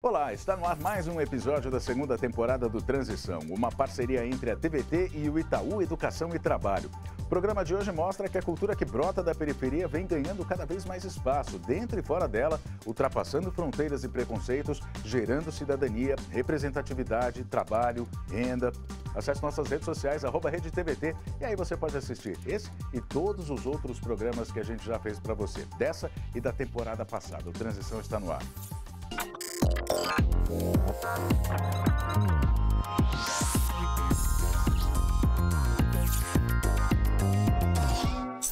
Olá, está no ar mais um episódio da segunda temporada do Transição, uma parceria entre a TVT e o Itaú Educação e Trabalho. O programa de hoje mostra que a cultura que brota da periferia vem ganhando cada vez mais espaço, dentro e fora dela, ultrapassando fronteiras e preconceitos, gerando cidadania, representatividade, trabalho, renda. Acesse nossas redes sociais, @RedeTVT, e aí você pode assistir esse e todos os outros programas que a gente já fez para você, dessa e da temporada passada. O Transição está no ar.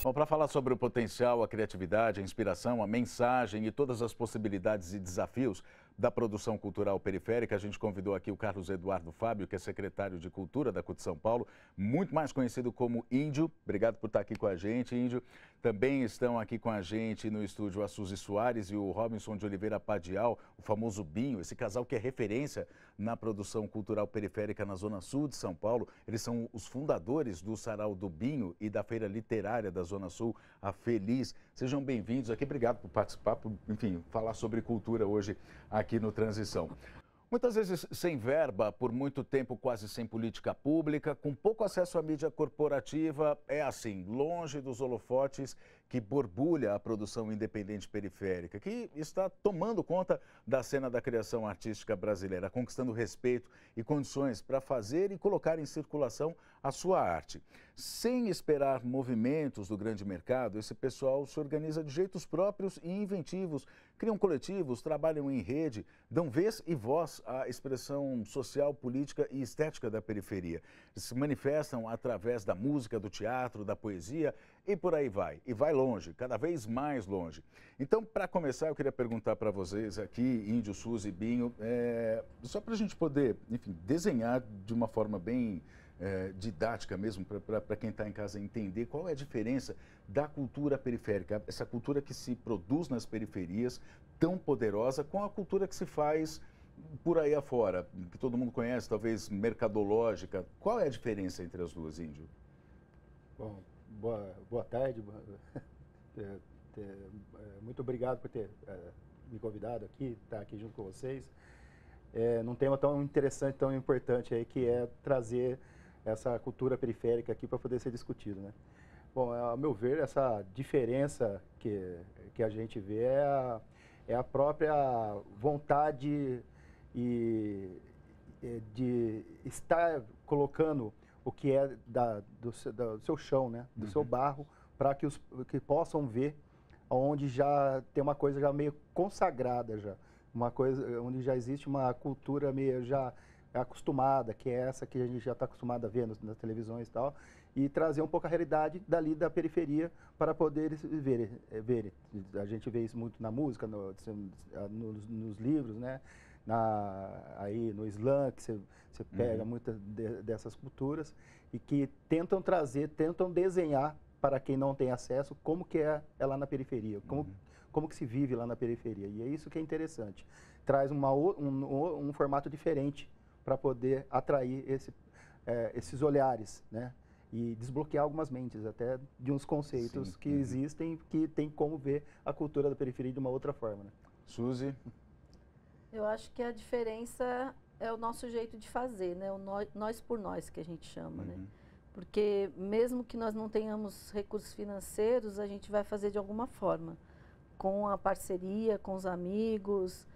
Bom, para falar sobre o potencial, a criatividade, a inspiração, a mensagem e todas as possibilidades e desafios da produção cultural periférica, a gente convidou aqui o Carlos Eduardo Fábio, que é secretário de Cultura da CUT São Paulo, muito mais conhecido como Índio. Obrigado por estar aqui com a gente, Índio. Também estão aqui com a gente no estúdio a Suzy Soares e o Robinson de Oliveira Padial, o famoso Binho, esse casal que é referência na produção cultural periférica na Zona Sul de São Paulo. Eles são os fundadores do Sarau do Binho e da Feira Literária da Zona Sul, a Feliz. Sejam bem-vindos aqui. Obrigado por participar, por, enfim, falar sobre cultura hoje aqui no Transição. Muitas vezes sem verba, por muito tempo quase sem política pública, com pouco acesso à mídia corporativa, é assim, longe dos holofotes que borbulha a produção independente periférica, que está tomando conta da cena da criação artística brasileira, conquistando respeito e condições para fazer e colocar em circulação a sua arte. Sem esperar movimentos do grande mercado, esse pessoal se organiza de jeitos próprios e inventivos, criam coletivos, trabalham em rede, dão vez e voz à expressão social, política e estética da periferia. Se manifestam através da música, do teatro, da poesia e por aí vai. E vai longe, cada vez mais longe. Então, para começar, eu queria perguntar para vocês aqui, Índio, Suzy, Binho, só para a gente poder, enfim, desenhar de uma forma bem didática mesmo, para quem está em casa entender qual é a diferença da cultura periférica, essa cultura que se produz nas periferias, tão poderosa, com a cultura que se faz por aí afora, que todo mundo conhece, talvez mercadológica. Qual é a diferença entre as duas, Índio? Bom, boa tarde. Muito obrigado por ter me convidado aqui, estar aqui junto com vocês. Num tema tão interessante, tão importante aí, que é trazer essa cultura periférica aqui para poder ser discutido, né? Bom, ao meu ver, essa diferença que a gente vê é a própria vontade de estar colocando o que é do seu chão, né? Do seu barro, para que possam ver onde já tem uma coisa já meio consagrada, já uma coisa onde já existe uma cultura meio já acostumada, que é essa que a gente já está acostumado a ver nas televisões e tal, e trazer um pouco a realidade dali da periferia para poder ver. A gente vê isso muito na música, nos livros, né? Aí no slam, que você pega muitas dessas culturas e que tentam trazer, tentam desenhar para quem não tem acesso como que é lá na periferia, como que se vive lá na periferia. E é isso que é interessante. Traz um formato diferente para poder atrair esses olhares, né? E desbloquear algumas mentes até de uns conceitos que existem, que tem como ver a cultura da periferia de uma outra forma, né? Suzy? Eu acho que a diferença é o nosso jeito de fazer, né? O nós por nós, que a gente chama, né? Porque mesmo que nós não tenhamos recursos financeiros, a gente vai fazer de alguma forma, com a parceria, com os amigos,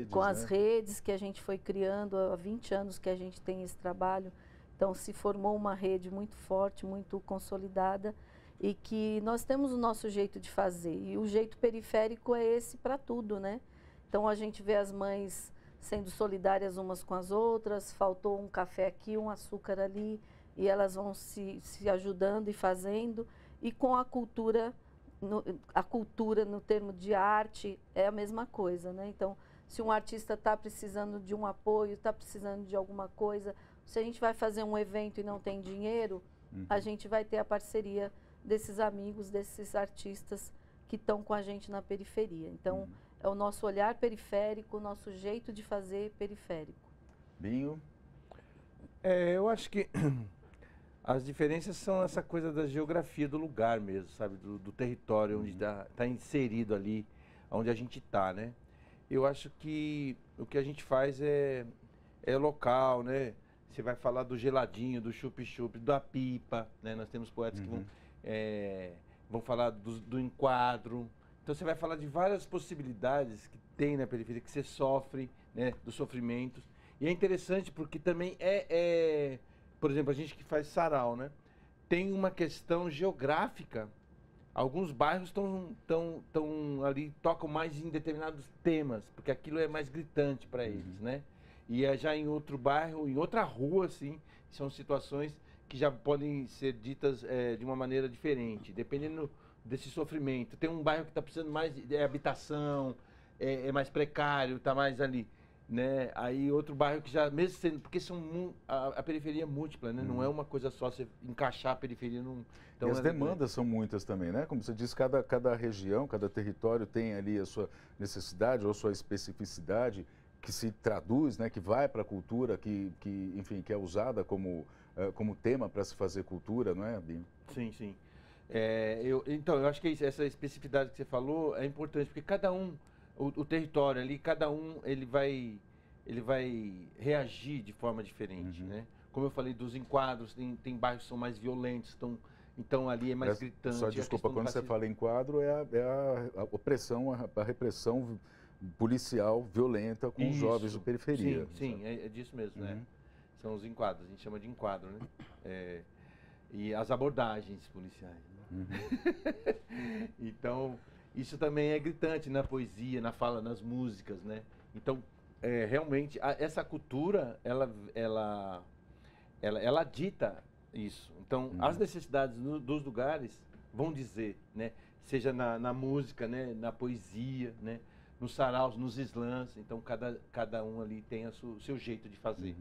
com as redes que a gente foi criando há 20 anos que a gente tem esse trabalho. Então, se formou uma rede muito forte, muito consolidada, e que nós temos o nosso jeito de fazer. E o jeito periférico é esse para tudo, né? Então, a gente vê as mães sendo solidárias umas com as outras, faltou um café aqui, um açúcar ali, e elas vão se ajudando e fazendo. E com a cultura no termo de arte é a mesma coisa, né? Então, se um artista está precisando de um apoio, está precisando de alguma coisa, se a gente vai fazer um evento e não tem dinheiro, a gente vai ter a parceria desses amigos, desses artistas que estão com a gente na periferia. Então, é o nosso olhar periférico, o nosso jeito de fazer periférico. Binho? Eu acho que as diferenças são essa coisa da geografia do lugar mesmo, sabe? Do território onde está inserido ali, onde a gente está, né? eu acho que o que a gente faz é local, né? Você vai falar do geladinho, do chup-chup, da pipa, né? Nós temos poetas que vão falar do enquadro. Então você vai falar de várias possibilidades que tem na periferia, que você sofre, né? Dos sofrimentos. E é interessante porque também por exemplo, a gente que faz sarau, né? Tem uma questão geográfica. Alguns bairros estão ali, tocam mais em determinados temas, porque aquilo é mais gritante para eles, né? E já em outro bairro, em outra rua, assim, são situações que já podem ser ditas de uma maneira diferente, dependendo desse sofrimento. Tem um bairro que está precisando mais de habitação, é mais precário, está mais ali, né? Aí outro bairro que já, mesmo sendo, porque a periferia é múltipla, né? Não é uma coisa só, você encaixar a periferia num... Então, e as demandas são muitas também, né? Como você disse, cada região, cada território tem ali a sua necessidade ou sua especificidade que se traduz, né? Que vai para a cultura, enfim, que é usada como tema para se fazer cultura, não é, Binho? Sim, sim. Então, eu acho que essa especificidade que você falou é importante, porque cada um, o território ali, cada um, ele vai reagir de forma diferente, né? Como eu falei dos enquadros, tem bairros que são mais violentos, então ali é mais gritante. Só desculpa, quando você fala em quadro, é a opressão, a repressão policial violenta com os jovens de periferia. Sim, é disso mesmo, né? São os enquadros, a gente chama de enquadro, né? E as abordagens policiais, né? Então, isso também é gritante na poesia, na fala, nas músicas, né? Então, realmente, essa cultura, ela dita isso. Então, as necessidades dos lugares vão dizer, né? Seja na música, né? Na poesia, né? Nos saraus, nos slams. Então, cada um ali tem o seu jeito de fazer.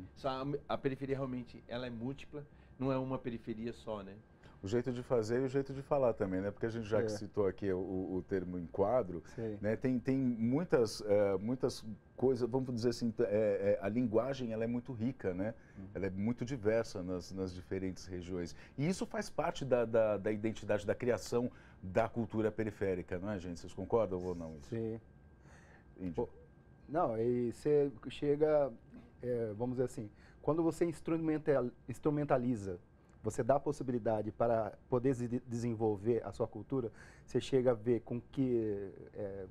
A periferia realmente ela é múltipla, não é uma periferia só, né? O jeito de fazer e o jeito de falar também, né? Porque a gente já que citou aqui o termo enquadro, né? Tem muitas coisas, vamos dizer assim, a linguagem ela é muito rica, né? Ela é muito diversa nas diferentes regiões. E isso faz parte da identidade, da criação da cultura periférica, não é, gente? Vocês concordam ou não? Isso? Sim. Não, e você chega, vamos dizer assim, quando você instrumentaliza, você dá a possibilidade para poder desenvolver a sua cultura, você chega a ver com que,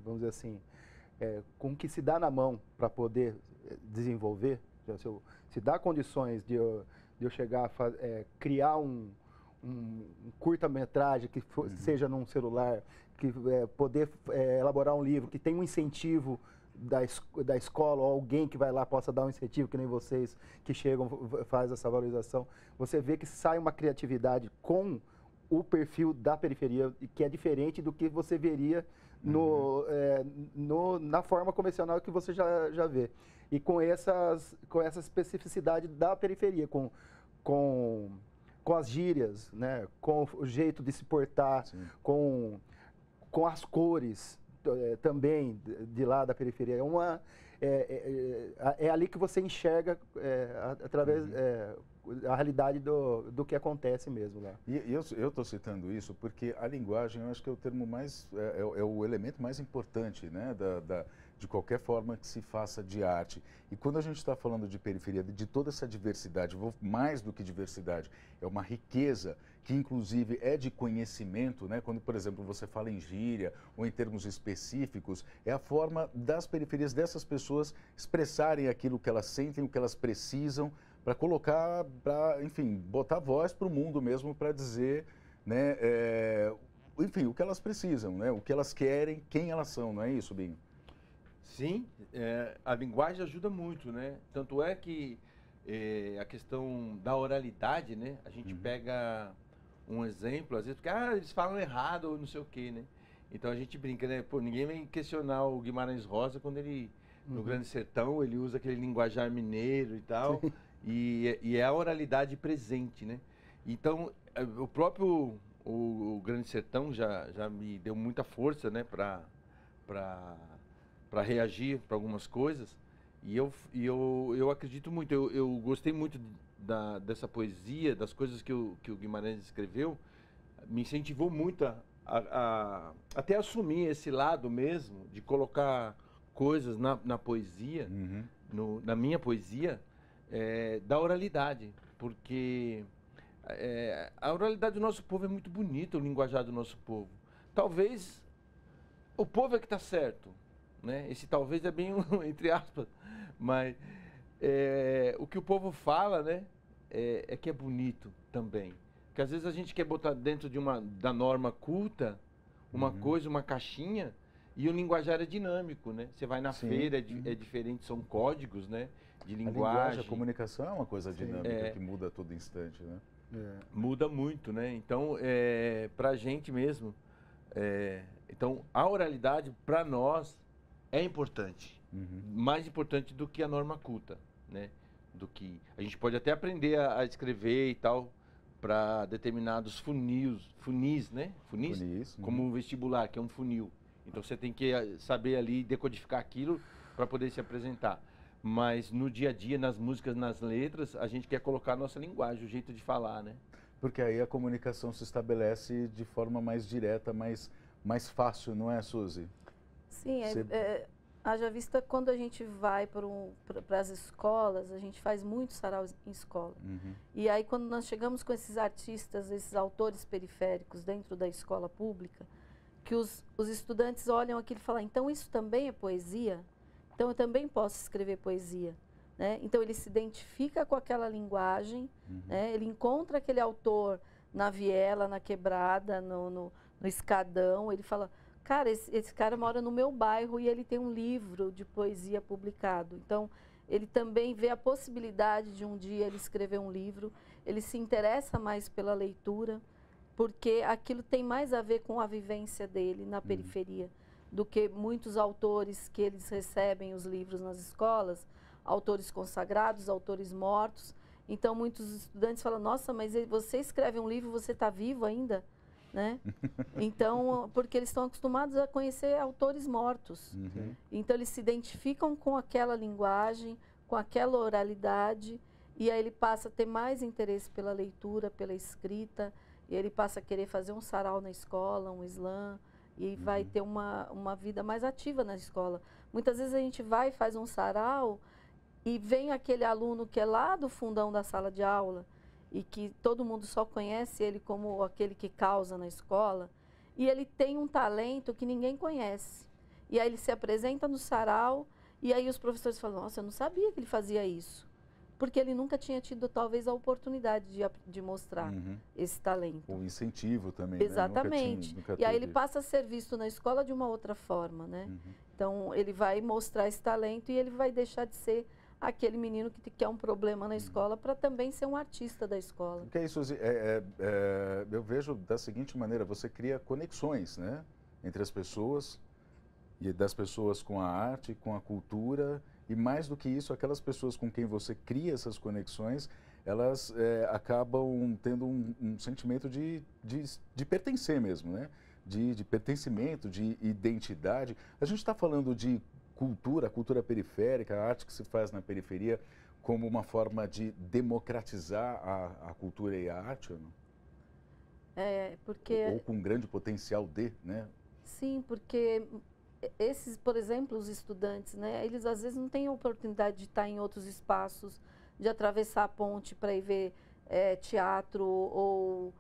vamos dizer assim, com que se dá na mão para poder desenvolver, se dá condições de eu chegar a criar um curta-metragem que seja num celular, que poder elaborar um livro, que tenha um incentivo da escola, ou alguém que vai lá possa dar um incentivo, que nem vocês que chegam, faz essa valorização, você vê que sai uma criatividade com o perfil da periferia, que é diferente do que você veria na forma convencional que você já vê. E com essa especificidade da periferia, com as gírias, né? Com o jeito de se portar, com as cores também de lá da periferia. É ali que você enxerga através a realidade do que acontece mesmo lá. E eu estou citando isso porque a linguagem, eu acho que é o termo mais, é o elemento mais importante, né, de qualquer forma que se faça de arte. E quando a gente está falando de periferia, de toda essa diversidade, mais do que diversidade, é uma riqueza que inclusive é de conhecimento, né? Quando, por exemplo, você fala em gíria ou em termos específicos, é a forma das periferias, dessas pessoas expressarem aquilo que elas sentem, o que elas precisam, para colocar, enfim, botar voz para o mundo mesmo, para dizer, né, enfim, o que elas precisam, né? O que elas querem, quem elas são, não é isso, Binho? Sim, a linguagem ajuda muito, né? Tanto é que a questão da oralidade, né? A gente pega um exemplo, às vezes, porque eles falam errado ou não sei o quê, né? Então a gente brinca, né? Pô, ninguém vem questionar o Guimarães Rosa quando ele, no Grande Sertão, ele usa aquele linguajar mineiro e tal, e é a oralidade presente, né? Então, o próprio o Grande Sertão já me deu muita força, né? Para reagir para algumas coisas, e eu acredito muito, eu gostei muito dessa poesia, das coisas que o Guimarães escreveu, me incentivou muito até assumir esse lado mesmo, de colocar coisas na poesia, na minha poesia, da oralidade, porque a oralidade do nosso povo é muito bonita, o linguajar do nosso povo. Talvez o povo é que está certo, né? Esse talvez é bem entre aspas, mas o que o povo fala, né, é que é bonito também. Porque às vezes a gente quer botar dentro da norma culta uma coisa, uma caixinha, e o linguajar é dinâmico, né? Você vai na feira, é diferente, são códigos, né, de linguagem. A comunicação é uma coisa dinâmica que muda a todo instante, né? Muda muito, né? Então, pra gente mesmo, então a oralidade para nós é importante, mais importante do que a norma culta, né? Do que a gente pode até aprender a escrever e tal para determinados funis, né? Funis, como um vestibular, que é um funil. Então você tem que saber ali decodificar aquilo para poder se apresentar. Mas no dia a dia, nas músicas, nas letras, a gente quer colocar a nossa linguagem, o jeito de falar, né? Porque aí a comunicação se estabelece de forma mais direta, mais fácil, não é, Suzy? Sim, haja vista quando a gente vai para as escolas, a gente faz muito sarau em escola. E aí quando nós chegamos com esses artistas, esses autores periféricos dentro da escola pública, que os estudantes olham aquilo e falam, então isso também é poesia? Então eu também posso escrever poesia. Né? Então ele se identifica com aquela linguagem, né? Ele encontra aquele autor na viela, na quebrada, no escadão, ele fala, cara, esse cara mora no meu bairro e ele tem um livro de poesia publicado. Então ele também vê a possibilidade de um dia ele escrever um livro, ele se interessa mais pela leitura, porque aquilo tem mais a ver com a vivência dele na periferia, do que muitos autores que eles recebem os livros nas escolas, autores consagrados, autores mortos. Então muitos estudantes falam, nossa, mas você escreve um livro, você está vivo ainda? Né? Então, porque eles estão acostumados a conhecer autores mortos. Então eles se identificam com aquela linguagem, com aquela oralidade, e aí ele passa a ter mais interesse pela leitura, pela escrita, e ele passa a querer fazer um sarau na escola, um slam, e vai ter uma vida mais ativa na escola. Muitas vezes a gente vai e faz um sarau e vem aquele aluno que é lá do fundão da sala de aula e que todo mundo só conhece ele como aquele que causa na escola, e ele tem um talento que ninguém conhece. E aí ele se apresenta no sarau e aí os professores falam, nossa, eu não sabia que ele fazia isso. Porque ele nunca tinha tido, talvez, a oportunidade de mostrar esse talento. O incentivo também, exatamente. Né? Nunca e aí ele passa a ser visto na escola de uma outra forma, né? Então, ele vai mostrar esse talento e ele vai deixar de ser aquele menino que quer um problema na escola para também ser um artista da escola. Porque isso, eu vejo da seguinte maneira, você cria conexões, né? Entre as pessoas, e das pessoas com a arte, com a cultura. E mais do que isso, aquelas pessoas com quem você cria essas conexões, elas acabam tendo um sentimento de pertencer mesmo, né? De pertencimento, de identidade. A gente está falando de cultura, a cultura periférica, a arte que se faz na periferia, como uma forma de democratizar a cultura e a arte, ou não? Porque... Ou com um grande potencial né? Sim, porque... esses, por exemplo, os estudantes, né, eles às vezes não têm a oportunidade de estar em outros espaços, de atravessar a ponte para ir ver teatro ou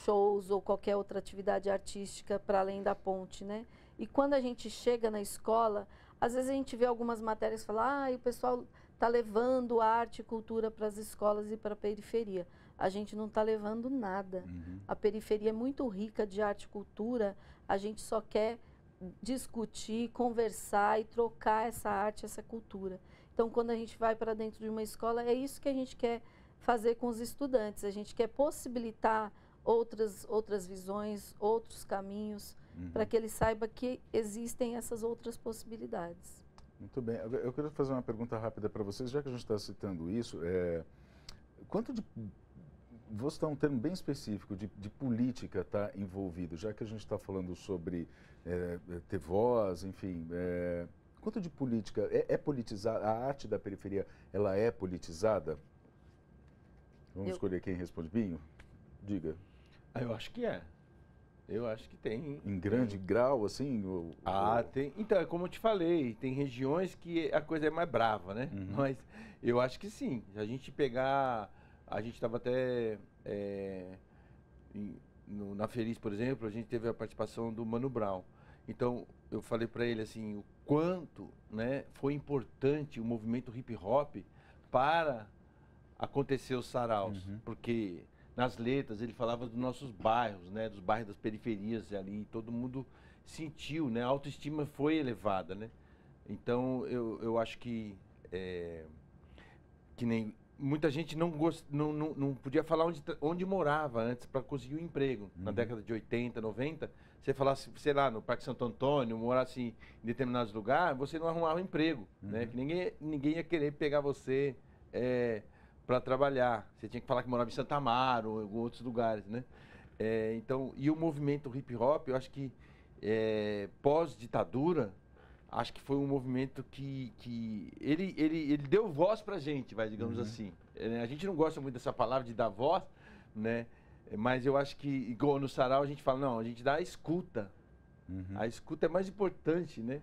shows ou qualquer outra atividade artística para além da ponte, né? E quando a gente chega na escola, às vezes a gente vê algumas matérias falar, o pessoal está levando arte e cultura para as escolas e para a periferia. A gente não está levando nada. A periferia é muito rica de arte e cultura, a gente só quer discutir, conversar e trocar essa arte, essa cultura. Então, quando a gente vai para dentro de uma escola, é isso que a gente quer fazer com os estudantes. A gente quer possibilitar outras visões, outros caminhos, para que ele saiba que existem essas outras possibilidades. Muito bem. Eu queria fazer uma pergunta rápida para vocês, já que a gente está citando isso. Quanto de... Vou citar um termo bem específico, de política está envolvido, já que a gente está falando sobre ter voz, enfim. Quanto de política é politizada? A arte da periferia, ela é politizada? Vamos escolher quem responde. Binho, diga. Eu acho que é. Eu acho que tem. Em grande grau, assim? Tem. Então, é como eu te falei, tem regiões que a coisa é mais brava, né? Mas eu acho que sim. Se a gente pegar... A gente estava até... na Feliz, por exemplo, a gente teve a participação do Mano Brown. Então, eu falei para ele assim, o quanto, né, foi importante o movimento hip hop para acontecer os saraus. Porque nas letras ele falava dos nossos bairros, né, dos bairros das periferias ali, todo mundo sentiu, né, a autoestima foi elevada, né. Então, eu acho que nem... Muita gente não podia falar onde morava antes para conseguir um emprego. Na década de 80, 90, você falasse, sei lá, no Parque Santo Antônio, morasse em determinados lugares, você não arrumava emprego, né? Que ninguém ia querer pegar você para trabalhar. Você tinha que falar que morava em Santa Amaro ou em outros lugares, né? Então, e o movimento hip hop, eu acho que pós-ditadura, acho que foi um movimento que ele deu voz pra gente, digamos assim. A gente não gosta muito dessa palavra de dar voz, né? Mas eu acho que, igual no sarau, a gente fala, não, a gente dá a escuta. A escuta é mais importante, né?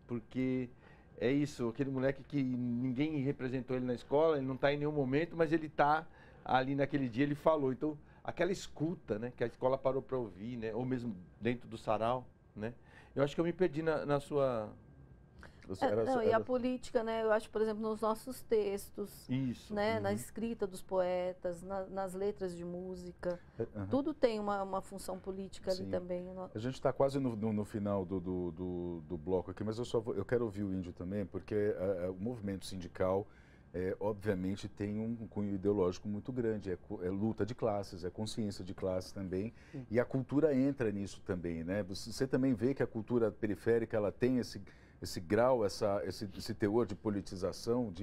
Porque é isso, aquele moleque que ninguém representou ele na escola, ele não está em nenhum momento, mas ele está ali naquele dia, ele falou. Então, aquela escuta, né? Que a escola parou para ouvir, né? Ou mesmo dentro do sarau, né? Eu acho que eu me perdi na sua... E a política, né? Eu acho, por exemplo, nos nossos textos, isso, né? Na escrita dos poetas, nas letras de música, tudo tem uma função política ali também. A gente está quase no final do bloco aqui, mas eu quero ouvir o Índio também, porque o movimento sindical, obviamente, tem um cunho ideológico muito grande, é luta de classes, é consciência de classe também, e a cultura entra nisso também, né? Você também vê que a cultura periférica, ela tem esse grau, esse teor de politização,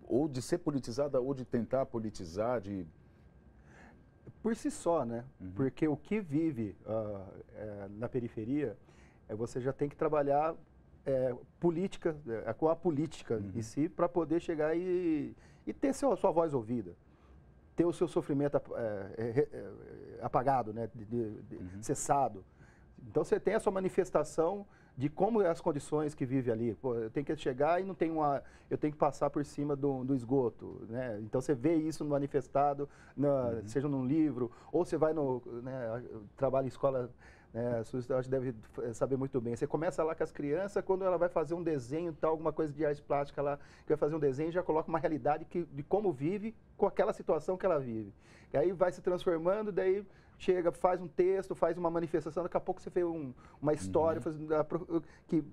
ou de ser politizada, ou de tentar politizar, por si só, né? Porque o que vive na periferia, você já tem que trabalhar política, com a política em si, para poder chegar e ter sua voz ouvida, ter o seu sofrimento apagado, né? Cessado. Então você tem a sua manifestação de como é as condições que vive ali. Pô, eu tenho que chegar e não tem eu tenho que passar por cima do esgoto, né? Então você vê isso manifestado, seja num livro, ou você vai trabalha em escola, né? A sua acho que deve saber muito bem. Você começa lá com as crianças, quando ela vai fazer um desenho, alguma coisa de arte plástica lá, que vai fazer um desenho, já coloca uma realidade de como vive com aquela situação que ela vive. E aí vai se transformando, daí chega, faz um texto, faz uma manifestação, daqui a pouco você fez uma história que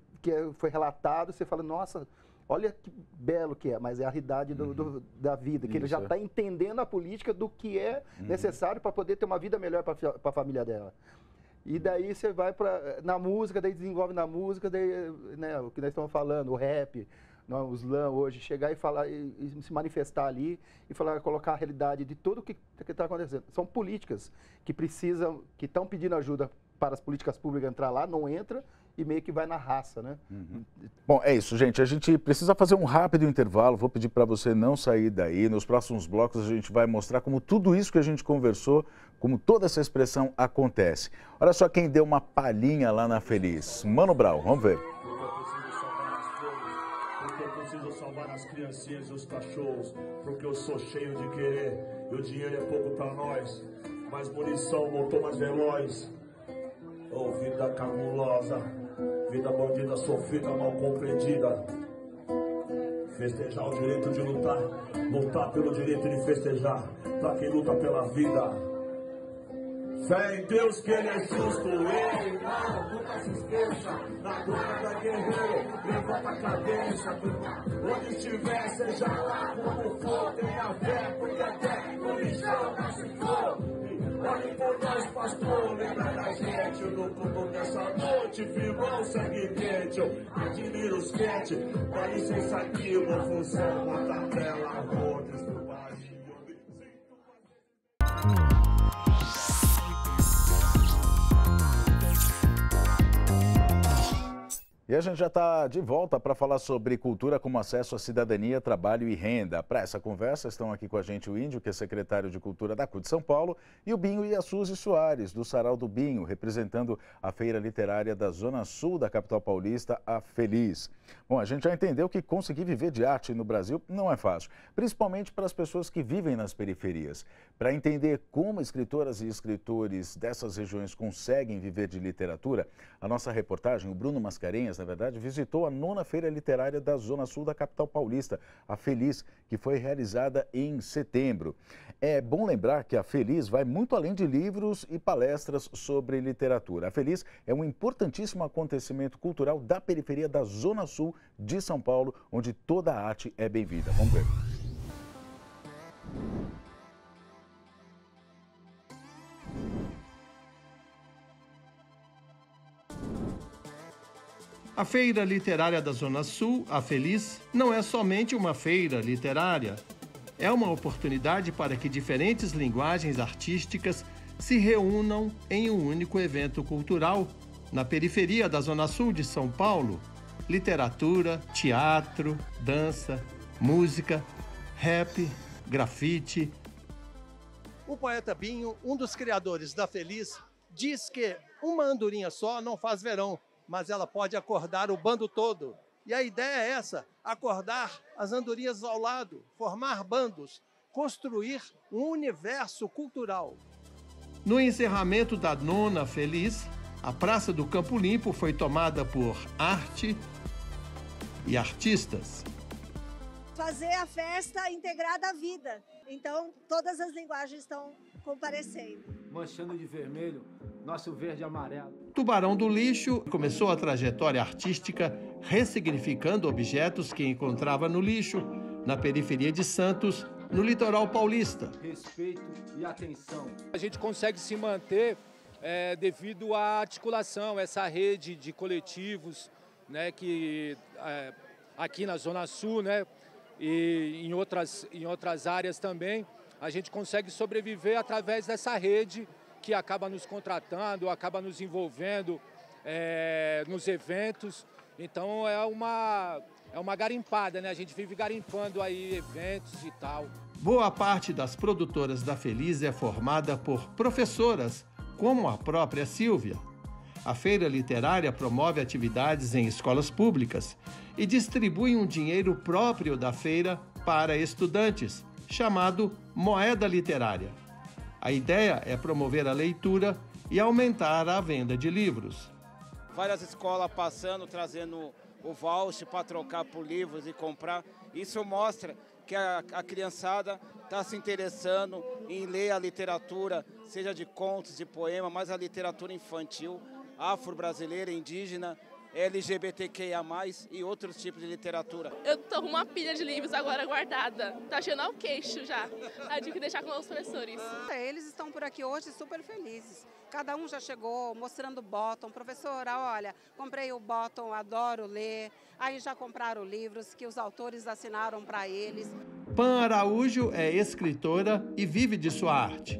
foi relatado, você fala, nossa, olha que belo que é, mas é a realidade da vida, que ele já está entendendo a política do que é necessário para poder ter uma vida melhor para a família dela. E daí você vai na música, daí desenvolve na música, daí, né, o que nós estamos falando, o rap, o slam hoje, chegar e falar, e se manifestar ali, e colocar a realidade de tudo o que está acontecendo. São políticas que estão pedindo ajuda para as políticas públicas entrar lá, não entra, e meio que vai na raça, né? Bom, é isso, gente. A gente precisa fazer um rápido intervalo. Vou pedir para você não sair daí. Nos próximos blocos a gente vai mostrar como tudo isso que a gente conversou, como toda essa expressão acontece. Olha só quem deu uma palhinha lá na Feliz. Mano Brown, vamos ver. Porque eu preciso salvar as criancinhas e os cachorros. Porque eu sou cheio de querer e o dinheiro é pouco para nós. Mais munição, motor mais veloz. Oh, vida cabulosa, vida bandida, sofrida, mal compreendida. Festejar o direito de lutar, lutar pelo direito de festejar, pra quem luta pela vida. Fé em Deus que ele é justo, ei, não, nunca se esqueça. Na guarda guerreiro, levanta a cadência. Onde estiver, seja lá como for, tenha fé, porque até o lixão nasce for. Olhe por nós, pastor, lembra da gente. No tubo dessa noite, firmão, sangue quente. Admiro os quentes, dá licença aqui, uma função, uma tabela, rodas do barril. E a gente já está de volta para falar sobre cultura como acesso à cidadania, trabalho e renda. Para essa conversa estão aqui com a gente o Índio, que é secretário de Cultura da CUT São Paulo, e o Binho e a Suzy Soares, do Sarau do Binho, representando a Feira Literária da Zona Sul da capital paulista, a Feliz. Bom, a gente já entendeu que conseguir viver de arte no Brasil não é fácil, principalmente para as pessoas que vivem nas periferias. Para entender como escritoras e escritores dessas regiões conseguem viver de literatura, a nossa reportagem, o Bruno Mascarenhas, na verdade, visitou a 9ª Feira Literária da Zona Sul da capital paulista, a Feliz, que foi realizada em setembro. É bom lembrar que a Feliz vai muito além de livros e palestras sobre literatura. A Feliz é um importantíssimo acontecimento cultural da periferia da Zona Sul de São Paulo, onde toda a arte é bem-vinda. Vamos ver. A Feira Literária da Zona Sul, a Feliz, não é somente uma feira literária. É uma oportunidade para que diferentes linguagens artísticas se reúnam em um único evento cultural na periferia da Zona Sul de São Paulo. Literatura, teatro, dança, música, rap, grafite. O poeta Binho, um dos criadores da Feliz, diz que uma andorinha só não faz verão, mas ela pode acordar o bando todo. E a ideia é essa, acordar as andorinhas ao lado, formar bandos, construir um universo cultural. No encerramento da 9ª Feliz, a Praça do Campo Limpo foi tomada por arte e artistas. Fazer a festa integrada à vida. Então, todas as linguagens estão comparecendo. Manchando de vermelho, nosso verde e amarelo. Tubarão do Lixo começou a trajetória artística ressignificando objetos que encontrava no lixo, na periferia de Santos, no litoral paulista. Respeito e atenção. A gente consegue se manter devido à articulação, essa rede de coletivos, né, que aqui na Zona Sul, né, e em outras áreas também, a gente consegue sobreviver através dessa rede que acaba nos contratando, acaba nos envolvendo nos eventos. Então é uma garimpada, né? A gente vive garimpando aí eventos e tal. Boa parte das produtoras da Feliz é formada por professoras, como a própria Silvia. A Feira Literária promove atividades em escolas públicas e distribui um dinheiro próprio da feira para estudantes, chamado Moeda Literária. A ideia é promover a leitura e aumentar a venda de livros. Várias escolas passando, trazendo o voucher para trocar por livros e comprar. Isso mostra que a criançada está se interessando em ler a literatura, seja de contos, de poema, mas a literatura infantil, afro-brasileira, indígena, LGBTQIA+, e outros tipos de literatura. Eu tô com uma pilha de livros agora guardada. Tá chegando ao queixo já. Eu tive que deixar com os professores. Eles estão por aqui hoje super felizes. Cada um já chegou mostrando o bottom. Professora, olha, comprei o bottom, adoro ler. Aí já compraram livros que os autores assinaram para eles. Pan Araújo é escritora e vive de sua arte.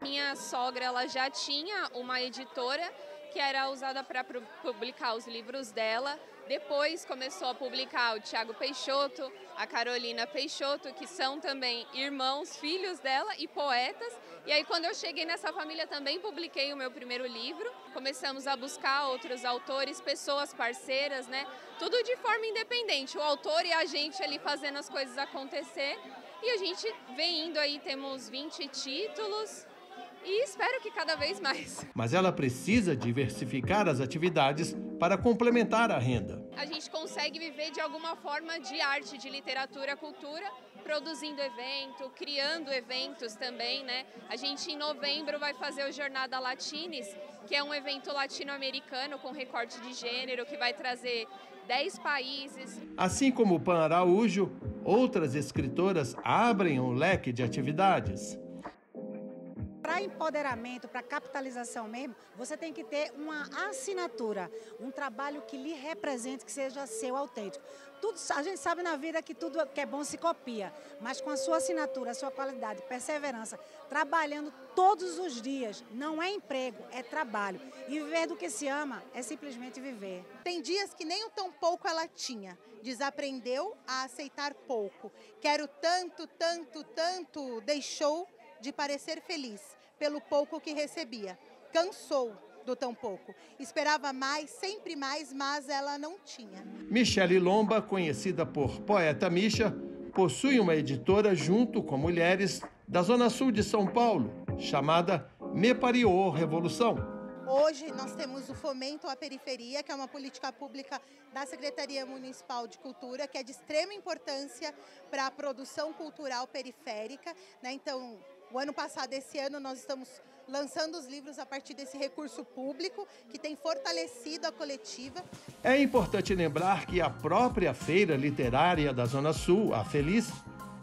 Minha sogra, ela já tinha uma editora que era usada para publicar os livros dela. Depois começou a publicar o Tiago Peixoto, a Carolina Peixoto, que são também irmãos, filhos dela e poetas. E aí, quando eu cheguei nessa família, também publiquei o meu primeiro livro. Começamos a buscar outros autores, pessoas parceiras, né? Tudo de forma independente, o autor e a gente ali fazendo as coisas acontecer. E a gente vem indo aí, temos 20 títulos. E espero que cada vez mais. Mas ela precisa diversificar as atividades para complementar a renda. A gente consegue viver de alguma forma de arte, de literatura, cultura, produzindo evento, criando eventos também, né? A gente em novembro vai fazer o Jornada Latines, que é um evento latino-americano com recorte de gênero, que vai trazer 10 países. Assim como o Pan Araújo, outras escritoras abrem um leque de atividades. Para para empoderamento, para capitalização mesmo, você tem que ter uma assinatura, um trabalho que lhe represente, que seja seu, autêntico. Tudo, a gente sabe na vida que tudo que é bom se copia, mas com a sua assinatura, a sua qualidade, perseverança, trabalhando todos os dias, não é emprego, é trabalho. E viver do que se ama é simplesmente viver. Tem dias que nem o tão pouco ela tinha, desaprendeu a aceitar pouco. Quero tanto, tanto, tanto, deixou de parecer feliz pelo pouco que recebia. Cansou do tão pouco. Esperava mais, sempre mais, mas ela não tinha. Michele Lomba, conhecida por Poeta Misha, possui uma editora junto com mulheres da Zona Sul de São Paulo, chamada Me Pariô Revolução. Hoje nós temos o Fomento à Periferia, que é uma política pública da Secretaria Municipal de Cultura, que é de extrema importância para a produção cultural periférica, né? Então, o ano passado, esse ano, nós estamos lançando os livros a partir desse recurso público, que tem fortalecido a coletiva. É importante lembrar que a própria Feira Literária da Zona Sul, a Feliz,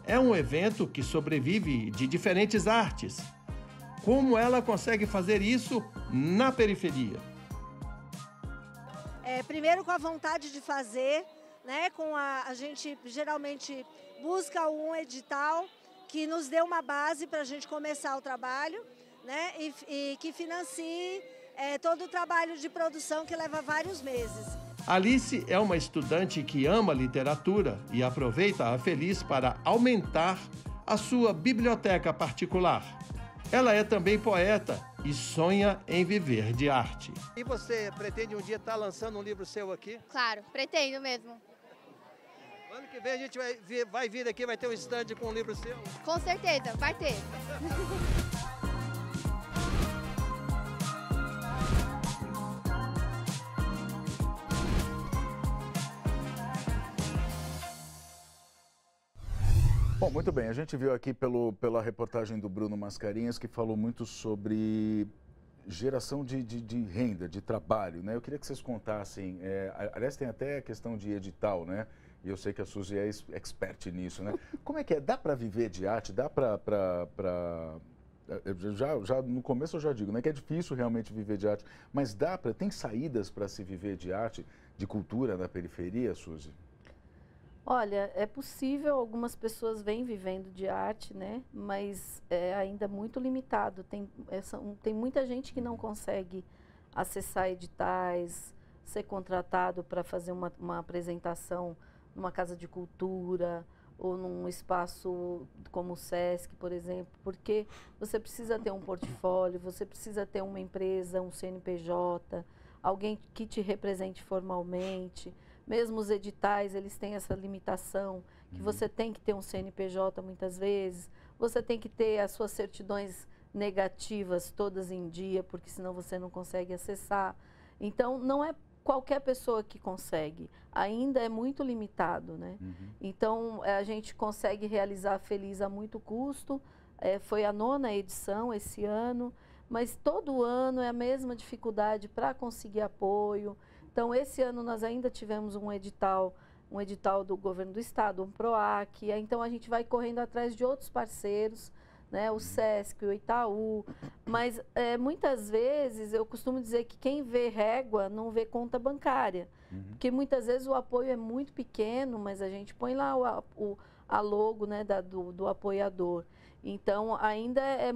é um evento que sobrevive de diferentes artes. Como ela consegue fazer isso na periferia? Primeiro com a vontade de fazer, né? A gente geralmente busca um edital que nos dê uma base para a gente começar o trabalho, né? E que financie todo o trabalho de produção que leva vários meses. Alice é uma estudante que ama literatura e aproveita a Feliz para aumentar a sua biblioteca particular. Ela é também poeta e sonha em viver de arte. E você pretende um dia estar lançando um livro seu aqui? Claro, pretendo mesmo. Ano que vem a gente vai vir aqui, vai ter um stand com um livro seu? Com certeza, vai ter. Bom, muito bem, a gente viu aqui pela reportagem do Bruno Mascarenhas que falou muito sobre geração de renda, de trabalho, né? Eu queria que vocês contassem, aliás tem até a questão de edital, né? E eu sei que a Suzy é expert nisso, né? Como é que é? Dá para viver de arte? Dá para... Já no começo eu já digo, né, que é difícil realmente viver de arte, mas tem saídas para se viver de arte, de cultura na periferia, Suzy? Olha, é possível, algumas pessoas vêm vivendo de arte, né? Mas é ainda muito limitado. Tem muita gente que não consegue acessar editais, ser contratado para fazer uma apresentação numa casa de cultura ou num espaço como o Sesc, por exemplo, porque você precisa ter um portfólio, você precisa ter uma empresa, um CNPJ, alguém que te represente formalmente. Mesmo os editais, eles têm essa limitação, que você tem que ter um CNPJ muitas vezes, você tem que ter as suas certidões negativas todas em dia, porque senão você não consegue acessar. Então, não é qualquer pessoa que consegue, ainda é muito limitado, né? Então, a gente consegue realizar a Feliz a muito custo, foi a 9ª edição esse ano, mas todo ano é a mesma dificuldade para conseguir apoio. Então, esse ano nós ainda tivemos um edital do governo do estado, um PROAC, então a gente vai correndo atrás de outros parceiros, né, o Sesc, o Itaú, mas muitas vezes eu costumo dizer que quem vê régua não vê conta bancária, porque muitas vezes o apoio é muito pequeno, mas a gente põe lá a logo, né, do apoiador. Então, ainda é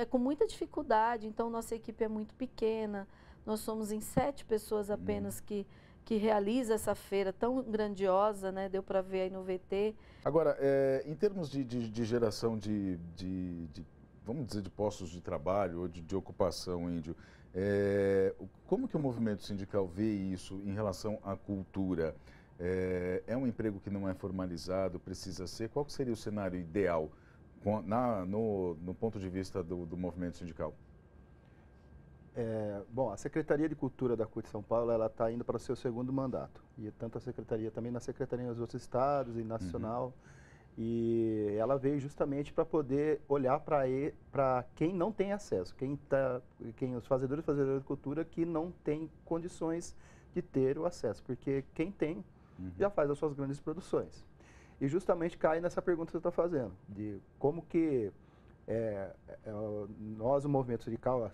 com muita dificuldade, então nossa equipe é muito pequena. Nós somos em 7 pessoas apenas que realiza essa feira tão grandiosa, né? Deu para ver aí no VT. Agora, em termos de geração vamos dizer, de postos de trabalho ou de ocupação, Índio, como que o movimento sindical vê isso em relação à cultura? É um emprego que não é formalizado, precisa ser? Qual que seria o cenário ideal no ponto de vista do movimento sindical? Bom, a Secretaria de Cultura da CUT de São Paulo, ela está indo para o seu 2º mandato. E tanto a Secretaria, também na Secretaria nos outros estados e nacional. E ela veio justamente para poder olhar para quem não tem acesso, os fazedores e fazedoras de cultura que não tem condições de ter o acesso. Porque quem tem já faz as suas grandes produções. E justamente cai nessa pergunta que você está fazendo, de como que nós, o Movimento Sindical,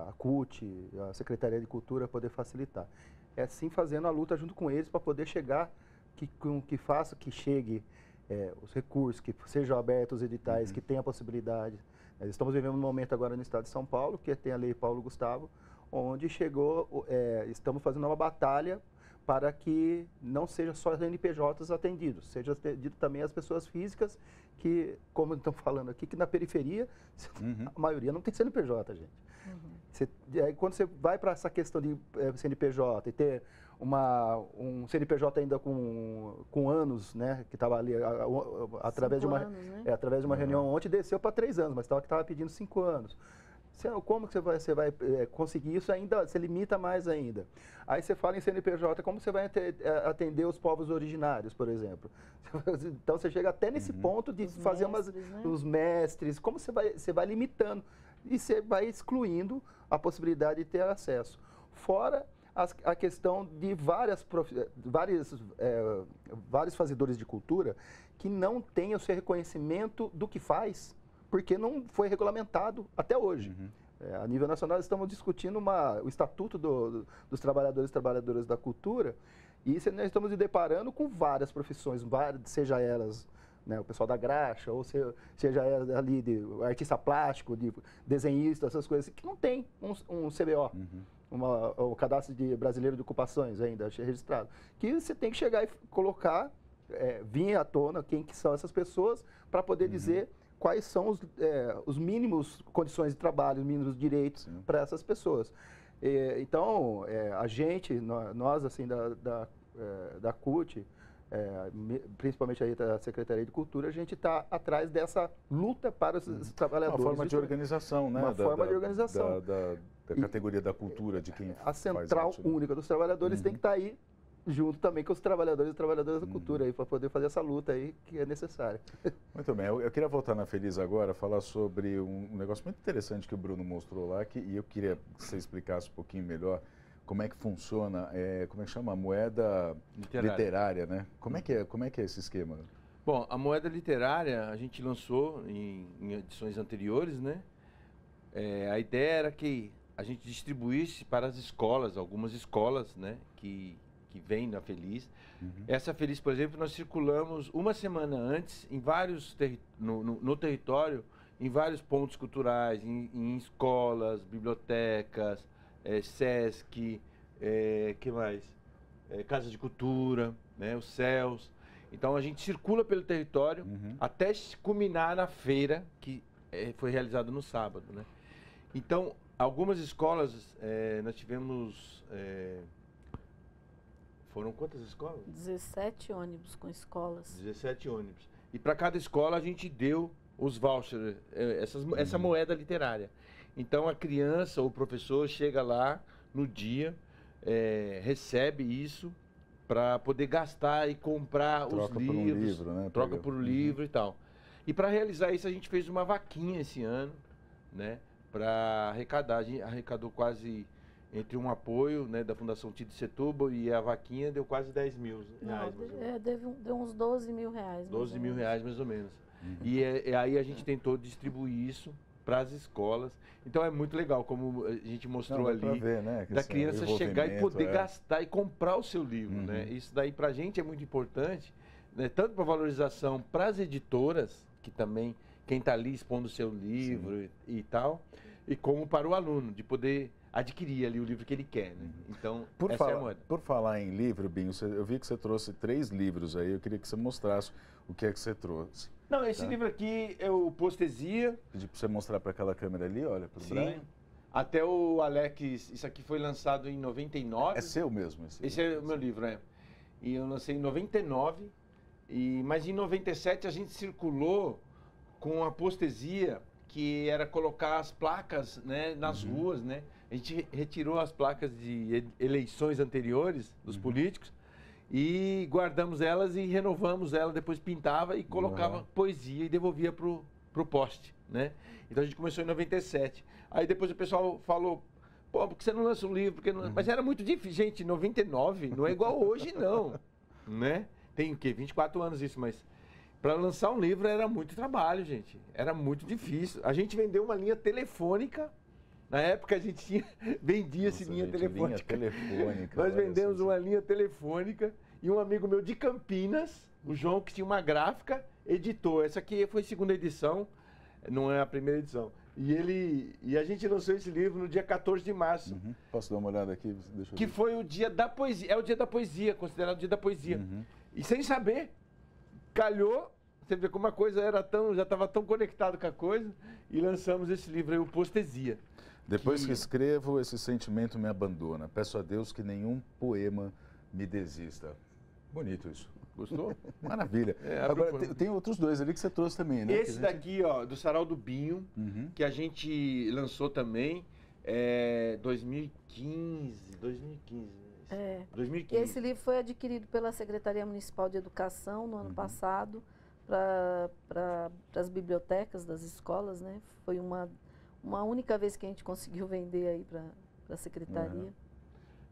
a CUT, a Secretaria de Cultura, poder facilitar. É sim fazendo a luta junto com eles para poder chegar, que chegue os recursos, que sejam abertos os editais, que tenha possibilidade. Nós estamos vivendo um momento agora no estado de São Paulo, que tem a Lei Paulo Gustavo, onde estamos fazendo uma batalha para que não seja só os NPJs atendidos, seja atendido também as pessoas físicas que, como estão falando aqui, que na periferia, a maioria não tem CNPJ, gente. Aí, quando você vai para essa questão de CNPJ e ter um CNPJ ainda com anos, né, que estava ali através de uma reunião ontem, desceu para 3 anos, mas estava pedindo 5 anos. Como que você vai conseguir isso ainda? Você limita mais ainda. Aí você fala em CNPJ, como você vai atender os povos originários, por exemplo? Então você chega até nesse ponto de fazer os mestres, como você vai limitando e você vai excluindo a possibilidade de ter acesso. Fora a questão de vários fazedores de cultura que não têm o seu reconhecimento do que faz, porque não foi regulamentado até hoje. A nível nacional, estamos discutindo o Estatuto dos Trabalhadores e Trabalhadoras da Cultura, e nós estamos nos deparando com várias profissões, seja elas, né, o pessoal da graxa, ou seja ali de artista plástico, de desenhista, essas coisas, que não tem um CBO, o Cadastro Brasileiro de Ocupações ainda registrado, que você tem que chegar e colocar, vir à tona quem que são essas pessoas, para poder dizer quais são os mínimos condições de trabalho, os mínimos direitos para essas pessoas. Então, a gente, nós assim, da CUT, principalmente aí da Secretaria de Cultura, a gente está atrás dessa luta para os trabalhadores. Uma forma de organização, né? Uma forma de organização. Da categoria da cultura, de quem a Central Única dos Trabalhadores tem que estar aí, junto também com os trabalhadores e trabalhadoras da cultura, para poder fazer essa luta aí que é necessária. Muito bem, eu queria voltar na Feliz agora, falar sobre um negócio muito interessante que o Bruno mostrou lá, e eu queria que você explicasse um pouquinho melhor como é que funciona, como é que chama? A moeda literária, né? Como é que é esse esquema? Bom, a moeda literária a gente lançou em edições anteriores, né? A ideia era que a gente distribuísse para as escolas, algumas escolas, né, que vem na Feliz. Essa Feliz, por exemplo, nós circulamos uma semana antes em vários no território, em vários pontos culturais, em escolas, bibliotecas, SESC, que mais? Casa de Cultura, né, os CELS. Então a gente circula pelo território até culminar na feira que foi realizada no sábado, né? Então algumas escolas nós tivemos foram quantas escolas? 17 ônibus com escolas. 17 ônibus. E para cada escola a gente deu os vouchers, essa moeda literária. Então a criança ou o professor chega lá no dia, recebe isso para poder gastar e comprar os livros. Troca por um livro e tal. E para realizar isso a gente fez uma vaquinha esse ano, né? Para arrecadar. A gente arrecadou quase, entre um apoio, né, da Fundação Tito Setúbal e a vaquinha, deu quase 10 mil reais. Deu uns 12 mil reais. 12 mil reais, mais ou menos. E aí a gente tentou distribuir isso para as escolas. Então é muito legal, como a gente mostrou ali, ver, né, da criança chegar e poder gastar e comprar o seu livro. Né? Isso daí para a gente é muito importante, né? Tanto para valorização para as editoras, que também, quem está ali expondo o seu livro e tal, e como para o aluno, de poder adquirir ali o livro que ele quer. Né? Então, essa é a moeda. Por falar em livro, Binho, eu vi que você trouxe 3 livros aí, eu queria que você mostrasse o que é que você trouxe. Não, esse livro aqui é o Postesia. Pedi para você mostrar para aquela câmera ali, olha, para o Brian. Até o Alex, isso aqui foi lançado em 99. É seu mesmo? Esse é o meu livro, né? E eu lancei em 99, mas em 97 a gente circulou com a Postesia, que era colocar as placas, né, nas ruas, né? A gente retirou as placas de eleições anteriores dos políticos e guardamos elas e renovamos elas, depois pintava e colocava poesia e devolvia pro poste, né? Então a gente começou em 97. Aí depois o pessoal falou, pô, por que você não lança um livro? Mas era muito difícil, gente, 99 não é igual hoje não, né? Tem o quê? 24 anos isso, mas... Para lançar um livro era muito trabalho, gente. Era muito difícil. A gente vendeu uma linha telefônica. Na época a gente vendia-se linha telefônica. Nós vendemos uma linha telefônica e um amigo meu de Campinas, o João, que tinha uma gráfica, editou. Essa aqui foi a segunda edição, não é a primeira edição. E a gente lançou esse livro no dia 14 de março. Posso dar uma olhada aqui? Deixa eu que ver. foi o dia da poesia. É o dia da poesia, considerado o dia da poesia. E sem saber, calhou. Você vê como a coisa já estava tão conectado com a coisa. E lançamos esse livro aí, o Postesia. Depois que escrevo, esse sentimento me abandona. Peço a Deus que nenhum poema me desista. Bonito isso. Gostou? Maravilha. Agora, tem outros dois ali que você trouxe também, né? Esse daqui, ó, do Sarau do Binho, que a gente lançou também, 2015. 2015. Esse livro foi adquirido pela Secretaria Municipal de Educação no ano passado para as bibliotecas das escolas, né? Foi uma única vez que a gente conseguiu vender aí para a Secretaria.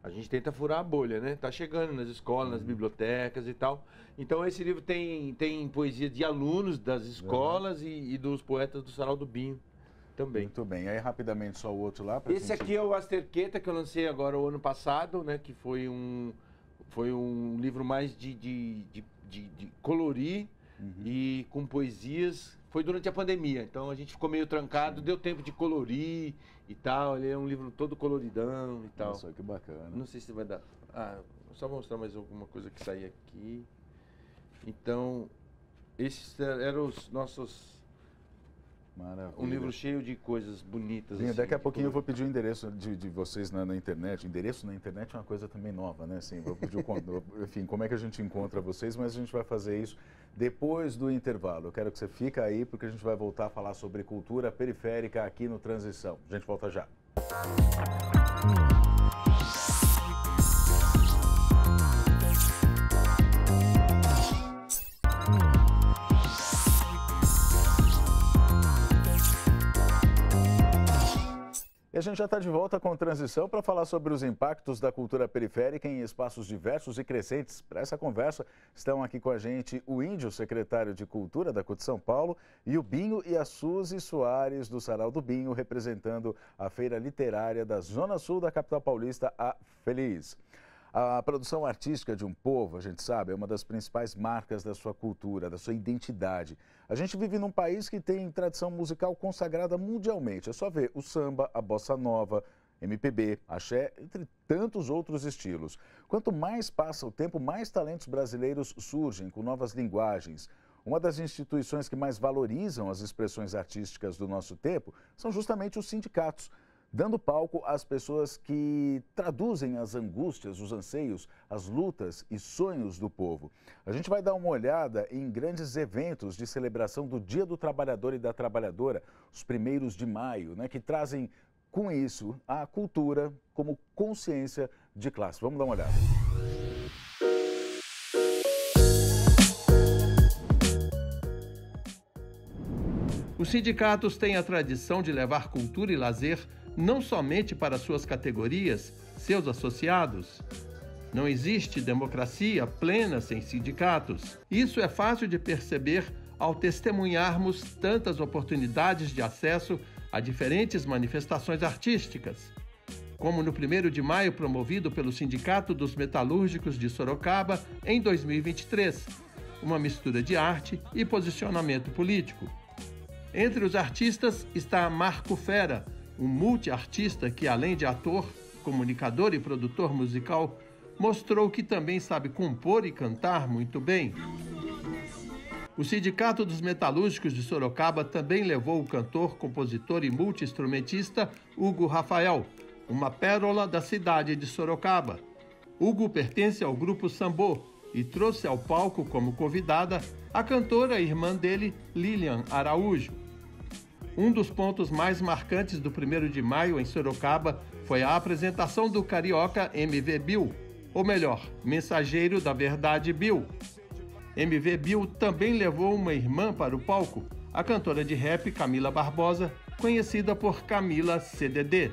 A gente tenta furar a bolha, né? Tá chegando nas escolas, nas bibliotecas e tal. Então esse livro tem poesia de alunos das escolas e dos poetas do Sarau do Binho também. Muito bem. Aí rapidamente só o outro lá. Esse aqui é o Asterqueta, que eu lancei agora o ano passado, né? Que foi um livro mais de colorir e com poesias. Foi durante a pandemia, então a gente ficou meio trancado, deu tempo de colorir e tal. Ele é um livro todo coloridão e tal. Nossa, que bacana. Não sei se vai dar. Só vou mostrar mais alguma coisa que sair aqui. Então, esses eram os nossos... Maravilha. Um livro cheio de coisas bonitas. Sim, assim, daqui a pouquinho eu vou pedir o endereço de vocês na internet. Endereço na internet é uma coisa também nova, né? Assim, vou pedir enfim, como é que a gente encontra vocês, mas a gente vai fazer isso depois do intervalo. Eu quero que você fique aí, porque a gente vai voltar a falar sobre cultura periférica aqui no Transição. A gente volta já. E a gente já está de volta com Transição para falar sobre os impactos da cultura periférica em espaços diversos e crescentes. Para essa conversa estão aqui com a gente o Índio, secretário de Cultura da CUT São Paulo, e o Binho e a Suzy Soares, do Sarau do Binho, representando a Feira Literária da Zona Sul da capital paulista, a Feliz. A produção artística de um povo, a gente sabe, é uma das principais marcas da sua cultura, da sua identidade. A gente vive num país que tem tradição musical consagrada mundialmente. É só ver o samba, a bossa nova, MPB, axé, entre tantos outros estilos. Quanto mais passa o tempo, mais talentos brasileiros surgem com novas linguagens. Uma das instituições que mais valorizam as expressões artísticas do nosso tempo são justamente os sindicatos, dando palco às pessoas que traduzem as angústias, os anseios, as lutas e sonhos do povo. A gente vai dar uma olhada em grandes eventos de celebração do Dia do Trabalhador e da Trabalhadora, os 1º de maio, né, que trazem com isso a cultura como consciência de classe. Vamos dar uma olhada. Os sindicatos têm a tradição de levar cultura e lazer não somente para suas categorias, seus associados. Não existe democracia plena sem sindicatos. Isso é fácil de perceber ao testemunharmos tantas oportunidades de acesso a diferentes manifestações artísticas, como no 1º de maio promovido pelo Sindicato dos Metalúrgicos de Sorocaba em 2023, uma mistura de arte e posicionamento político. Entre os artistas está Marco Fera, um multiartista que, além de ator, comunicador e produtor musical, mostrou que também sabe compor e cantar muito bem. O Sindicato dos Metalúrgicos de Sorocaba também levou o cantor, compositor e multi-instrumentista Hugo Rafael, uma pérola da cidade de Sorocaba. Hugo pertence ao grupo Sambô e trouxe ao palco como convidada a cantora e irmã dele, Lilian Araújo. Um dos pontos mais marcantes do 1º de maio em Sorocaba foi a apresentação do carioca MV Bill, ou melhor, Mensageiro da Verdade Bill. MV Bill também levou uma irmã para o palco, a cantora de rap Camila Barbosa, conhecida por Camila CDD.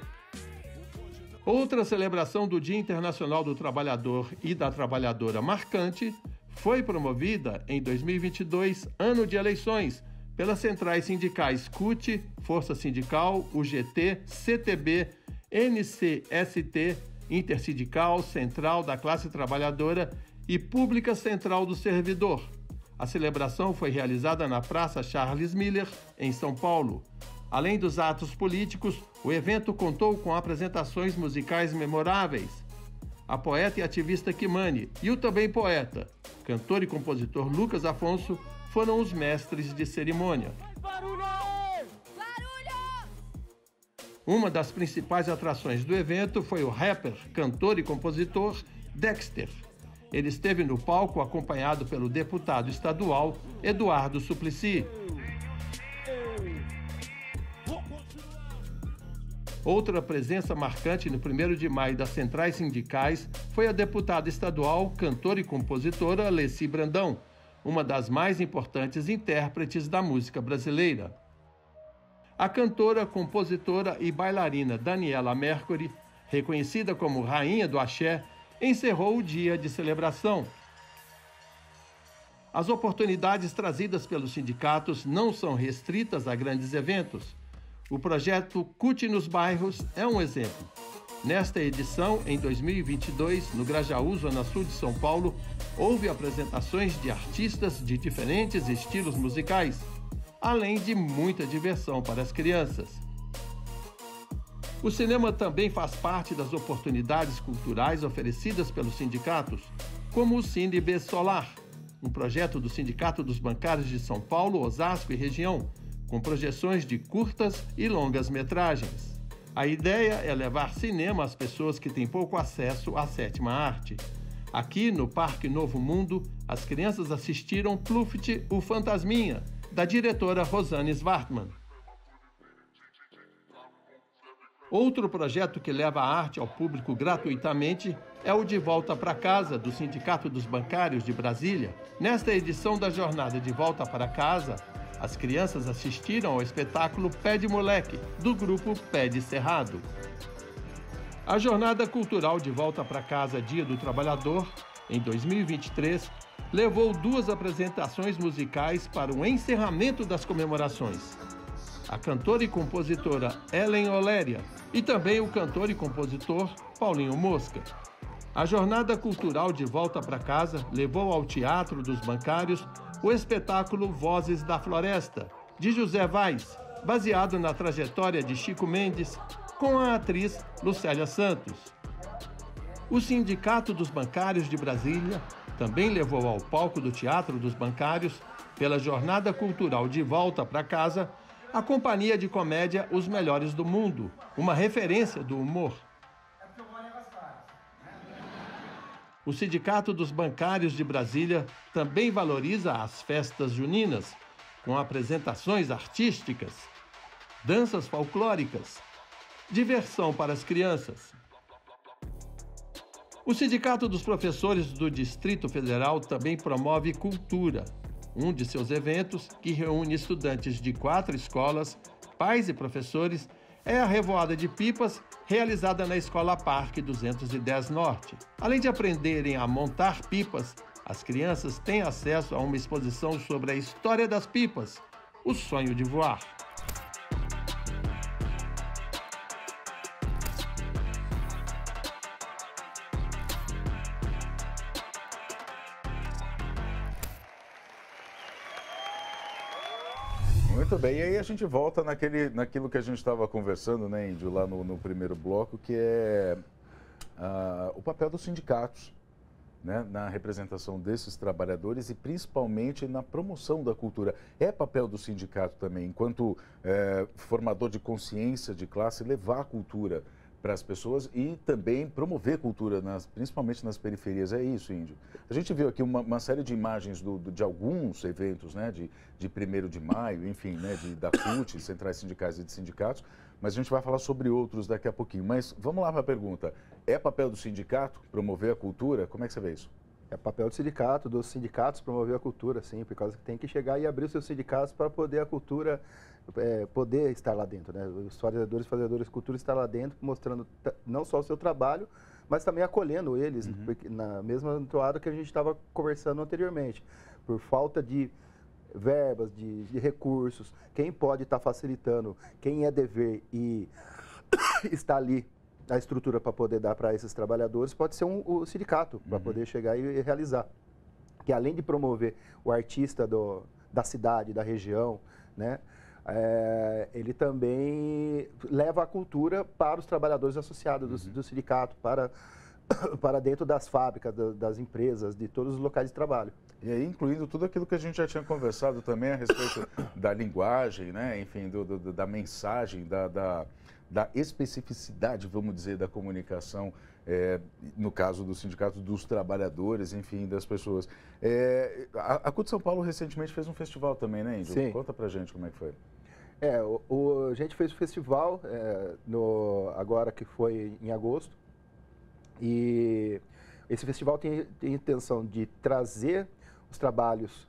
Outra celebração do Dia Internacional do Trabalhador e da Trabalhadora marcante foi promovida em 2022, ano de eleições, pelas centrais sindicais CUT, Força Sindical, UGT, CTB, NCST, Intersindical, Central da Classe Trabalhadora e Pública Central do Servidor. A celebração foi realizada na Praça Charles Miller, em São Paulo. Além dos atos políticos, o evento contou com apresentações musicais memoráveis. A poeta e ativista Kimani e o também poeta, cantor e compositor Lucas Afonso foram os mestres de cerimônia. Uma das principais atrações do evento foi o rapper, cantor e compositor Dexter. Ele esteve no palco acompanhado pelo deputado estadual Eduardo Suplicy. Outra presença marcante no 1º de maio das centrais sindicais foi a deputada estadual, cantora e compositora Leci Brandão, uma das mais importantes intérpretes da música brasileira. A cantora, compositora e bailarina Daniela Mercury, reconhecida como rainha do axé, encerrou o dia de celebração. As oportunidades trazidas pelos sindicatos não são restritas a grandes eventos. O projeto CUT nos Bairros é um exemplo. Nesta edição, em 2022, no Grajaú, Zona Sul de São Paulo, houve apresentações de artistas de diferentes estilos musicais, além de muita diversão para as crianças. O cinema também faz parte das oportunidades culturais oferecidas pelos sindicatos, como o Cine B Solar, um projeto do Sindicato dos Bancários de São Paulo, Osasco e região, com projeções de curtas e longas metragens. A ideia é levar cinema às pessoas que têm pouco acesso à sétima arte. Aqui, no Parque Novo Mundo, as crianças assistiram Pluft, o Fantasminha, da diretora Rosane Svartman. Outro projeto que leva a arte ao público gratuitamente é o De Volta para Casa, do Sindicato dos Bancários de Brasília. Nesta edição da jornada De Volta para Casa, as crianças assistiram ao espetáculo Pé de Moleque, do grupo Pé de Cerrado. A Jornada Cultural De Volta para Casa Dia do Trabalhador, em 2023, levou 2 apresentações musicais para o encerramento das comemorações. A cantora e compositora Ellen Oléria e também o cantor e compositor Paulinho Mosca. A Jornada Cultural De Volta para Casa levou ao Teatro dos Bancários o espetáculo Vozes da Floresta, de José Vaz, baseado na trajetória de Chico Mendes, com a atriz Lucélia Santos. O Sindicato dos Bancários de Brasília também levou ao palco do Teatro dos Bancários, pela Jornada Cultural De Volta para Casa, a companhia de comédia Os Melhores do Mundo, uma referência do humor. O Sindicato dos Bancários de Brasília também valoriza as festas juninas, com apresentações artísticas, danças folclóricas, diversão para as crianças. O Sindicato dos Professores do Distrito Federal também promove Cultura, um de seus eventos, que reúne estudantes de 4 escolas, pais e professores, é a Revoada de Pipas, realizada na Escola Parque 210 Norte. Além de aprenderem a montar pipas, as crianças têm acesso a uma exposição sobre a história das pipas, o sonho de voar. Muito bem, e aí a gente volta naquilo que a gente estava conversando, né, Índio, lá no primeiro bloco, que é o papel dos sindicatos, né, na representação desses trabalhadores e principalmente na promoção da cultura. É papel do sindicato também, enquanto formador de consciência de classe, levar a cultura para as pessoas e também promover cultura, principalmente nas periferias. É isso, Índio. A gente viu aqui uma série de imagens de alguns eventos, né, de 1º de maio, enfim, né, da CUT, Centrais Sindicais e de Sindicatos, mas a gente vai falar sobre outros daqui a pouquinho. Mas vamos lá para a pergunta. É papel do sindicato promover a cultura? Como é que você vê isso? É papel dos sindicatos promover a cultura, sim, por causa que tem que chegar e abrir os seus sindicatos para poder a cultura poder estar lá dentro, né? Os historiadores, fazedores de cultura estão lá dentro, mostrando não só o seu trabalho, mas também acolhendo eles, porque na mesma toada que a gente estava conversando anteriormente, por falta de verbas, de recursos, quem pode estar facilitando, quem é dever e está ali a estrutura para poder dar para esses trabalhadores, pode ser o sindicato, para poder chegar e realizar. Que além de promover o artista da cidade, da região, né, ele também leva a cultura para os trabalhadores associados do sindicato, para dentro das fábricas, das empresas, de todos os locais de trabalho. E aí, incluindo tudo aquilo que a gente já tinha conversado também a respeito da linguagem, né? Enfim, da mensagem, da especificidade, vamos dizer, da comunicação, no caso do sindicato, dos trabalhadores, enfim, das pessoas. A CUT São Paulo recentemente fez um festival também, né, Índio? Sim. Conta pra gente como é que foi. A gente fez o festival agora que foi em agosto, e esse festival tem a intenção de trazer os trabalhos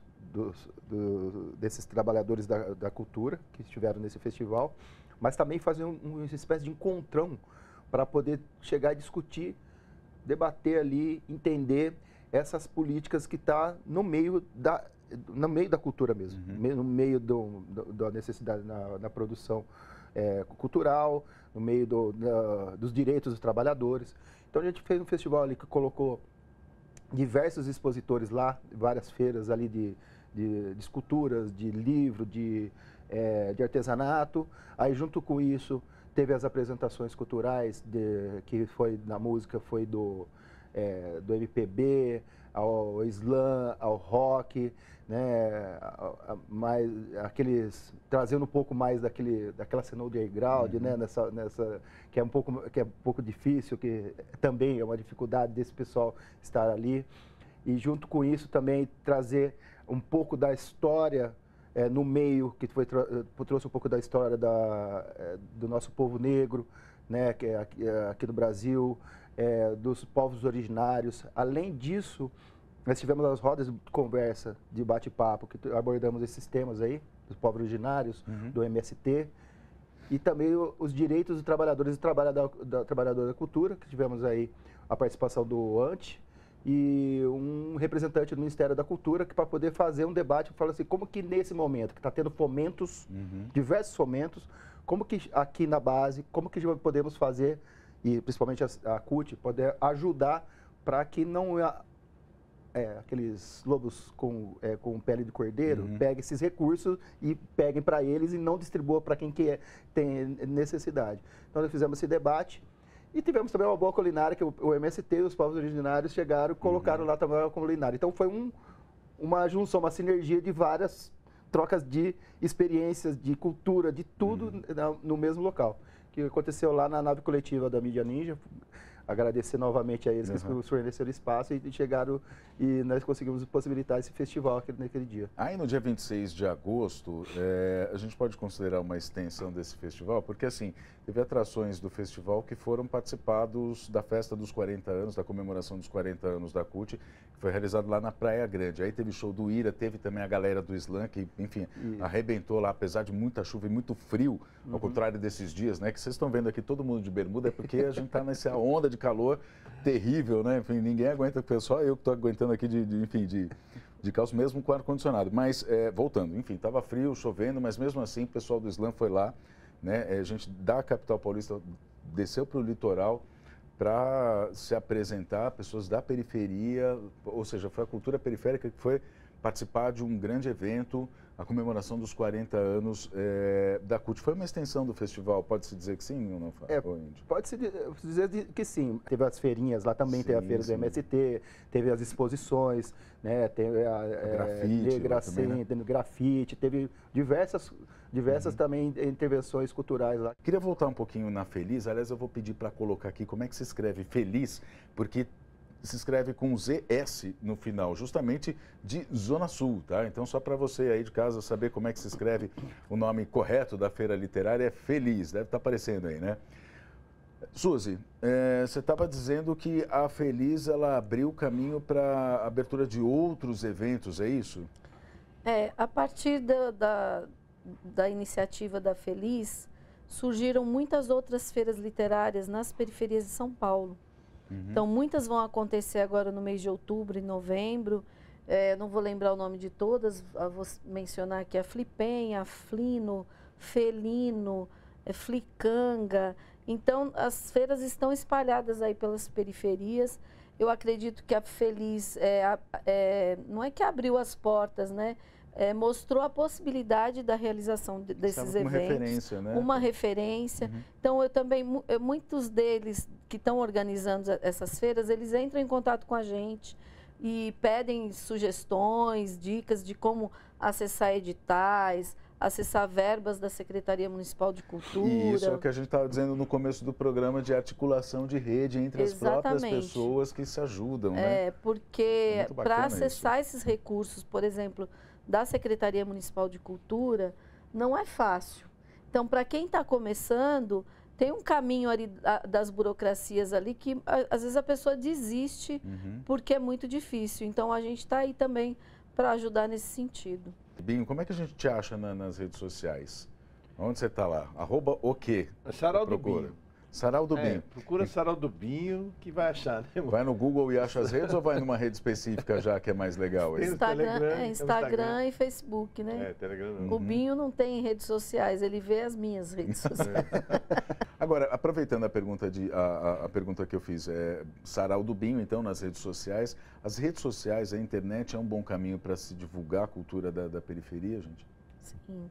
desses trabalhadores da cultura que estiveram nesse festival, mas também fazer uma espécie de encontrão para poder chegar e discutir, debater ali, entender essas políticas que estão no meio da cultura mesmo, no meio da necessidade na produção cultural, no meio dos direitos dos trabalhadores. Então a gente fez um festival ali que colocou diversos expositores lá, várias feiras ali de esculturas, de livro, de artesanato. Aí junto com isso teve as apresentações culturais, que foi na música, foi do MPB, ao slam, ao rock, né, trazendo um pouco mais daquela cena underground, né, que é um pouco difícil, que também é uma dificuldade desse pessoal estar ali. E junto com isso também trazer um pouco da história no meio, que trouxe um pouco da história do nosso povo negro, né, que é aqui no Brasil, dos povos originários. Além disso, nós tivemos as rodas de conversa, de bate-papo, que abordamos esses temas aí, dos povos originários, do MST, e também os direitos dos trabalhadores e trabalhadora da cultura, que tivemos aí a participação do ANTE e um representante do Ministério da Cultura, que para poder fazer um debate, fala assim, como que nesse momento, que está tendo fomentos, diversos fomentos, como que aqui na base, como que podemos fazer, e principalmente a CUT, poder ajudar para que não aqueles lobos com pele de cordeiro peguem esses recursos e peguem para eles e não distribuam para quem tem necessidade. Então nós fizemos esse debate e tivemos também uma boa culinária, que o MST e os povos originários chegaram e colocaram lá também a culinária. Então foi uma junção, uma sinergia de várias trocas de experiências, de cultura, de tudo no mesmo local, que aconteceu lá na nave coletiva da Mídia Ninja. Agradecer novamente a eles que nos forneceram espaço e chegaram, e nós conseguimos possibilitar esse festival naquele dia. Aí no dia 26 de agosto, a gente pode considerar uma extensão desse festival, porque assim, teve atrações do festival que foram participados da festa dos 40 anos, da comemoração dos 40 anos da CUT, que foi realizado lá na Praia Grande. Aí teve show do Ira, teve também a galera do Slam, que, enfim, arrebentou lá, apesar de muita chuva e muito frio, ao contrário desses dias, né, que vocês estão vendo aqui todo mundo de bermuda, é porque a gente está nessa onda de calor terrível, né? Enfim, ninguém aguenta, só eu que estou aguentando aqui de calça, mesmo com ar-condicionado. Mas, voltando, enfim, estava frio, chovendo, mas mesmo assim o pessoal do Slam foi lá, né? A gente da capital paulista desceu para o litoral para se apresentar, pessoas da periferia, ou seja, foi a cultura periférica que foi participar de um grande evento, a comemoração dos 40 anos da CUT. Foi uma extensão do festival, pode-se dizer que sim ou não? Pode-se dizer que sim. Teve as feirinhas, lá também teve a feira do MST, teve as exposições, né? Teve grafite, teve diversas também intervenções culturais lá. Queria voltar um pouquinho na Feliz, aliás eu vou pedir para colocar aqui como é que se escreve Feliz, porque se escreve com ZS no final, justamente de Zona Sul, tá? Então, só para você aí de casa saber como é que se escreve o nome correto da feira literária, é Feliz, deve estar aparecendo aí, né? Suzy, você estava dizendo que a Feliz, ela abriu o caminho para a abertura de outros eventos, é isso? A partir da iniciativa da Feliz, surgiram muitas outras feiras literárias nas periferias de São Paulo. Então, muitas vão acontecer agora no mês de outubro e novembro. Não vou lembrar o nome de todas, vou mencionar aqui a Flipenha, a Flino, Felino, Flicanga. Então, as feiras estão espalhadas aí pelas periferias. Eu acredito que a Feliz, não é que abriu as portas, né? Mostrou a possibilidade da realização desses eventos. Uma referência, né? Uma referência. Então, eu também, muitos deles que estão organizando essas feiras, eles entram em contato com a gente e pedem sugestões, dicas de como acessar editais, acessar verbas da Secretaria Municipal de Cultura. E isso é o que a gente estava dizendo no começo do programa, de articulação de rede entre as próprias pessoas que se ajudam, né? Porque para acessar esses recursos, por exemplo, da Secretaria Municipal de Cultura, não é fácil. Então, para quem está começando, tem um caminho ali das burocracias ali que às vezes a pessoa desiste porque é muito difícil. Então, a gente está aí também para ajudar nesse sentido. Binho, como é que a gente te acha nas redes sociais? Onde você está lá? @o quê? Sarau do Binho. Sarau do Binho. Procura Sarau do Binho que vai achar, né? Vai no Google e acha as redes ou vai numa rede específica já que é mais legal? Instagram e Facebook, né? Telegram. O Binho não tem redes sociais, ele vê as minhas redes sociais. Agora, aproveitando a pergunta, a pergunta que eu fiz, Sarau do Binho, então, nas redes sociais. As redes sociais, a internet é um bom caminho para se divulgar a cultura da periferia, gente? Sim.